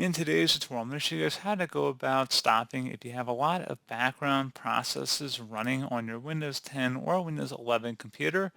In today's tutorial, I'm going to show you guys how to go about stopping if you have a lot of background processes running on your Windows 10 or Windows 11 computer.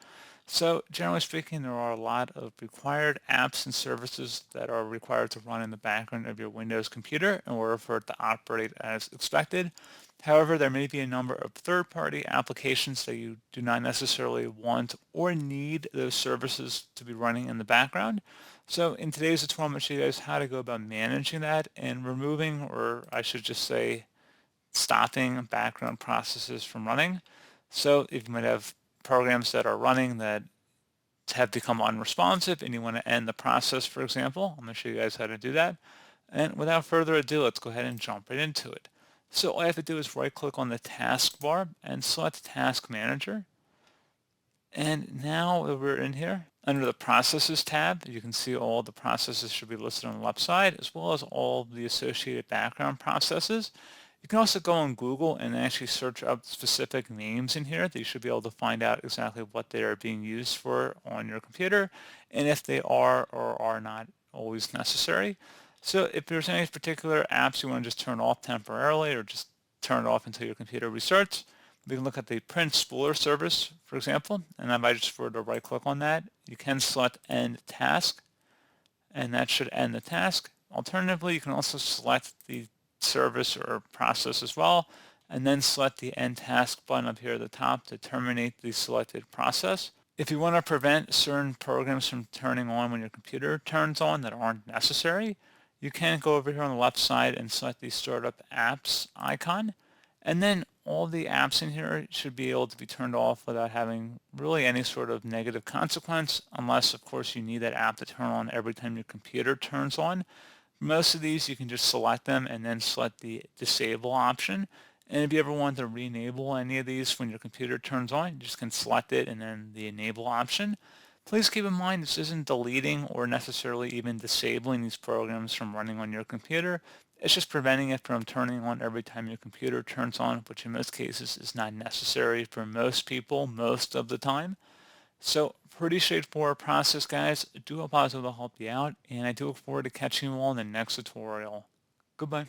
So generally speaking, there are a lot of required apps and services that are required to run in the background of your Windows computer in order for it to operate as expected. However, there may be a number of third-party applications that you do not necessarily want or need those services to be running in the background. So in today's tutorial, I'm going to show you guys how to go about managing that and removing, or I should just say, stopping background processes from running. So if you might have programs that are running that have become unresponsive and you want to end the process, for example, I'm going to show you guys how to do that. And without further ado, let's go ahead and jump right into it. So all I have to do is right click on the taskbar and select Task Manager. And now that we're in here, under the Processes tab, you can see all the processes should be listed on the left side, as well as all the associated background processes. You can also go on Google and actually search up specific names in here that you should be able to find out exactly what they are being used for on your computer, and if they are or are not always necessary. So if there's any particular apps you want to just turn off temporarily or just turn it off until your computer restarts, we can look at the print spooler service, for example, and if I just were to right click on that, you can select end task, and that should end the task. Alternatively, you can also select the service or process as well, and then select the end task button up here at the top to terminate the selected process. If you want to prevent certain programs from turning on when your computer turns on that aren't necessary, you can go over here on the left side and select the startup apps icon, and then all the apps in here should be able to be turned off without having really any sort of negative consequence, unless of course you need that app to turn on every time your computer turns on. Most of these you can just select them and then select the disable option. And if you ever want to re-enable any of these when your computer turns on, you just can select it and then the enable option. Please keep in mind this isn't deleting or necessarily even disabling these programs from running on your computer. It's just preventing it from turning on every time your computer turns on, which in most cases is not necessary for most people most of the time. So pretty straightforward process, guys. I do hope I was able to help you out, and I do look forward to catching you all in the next tutorial. Goodbye.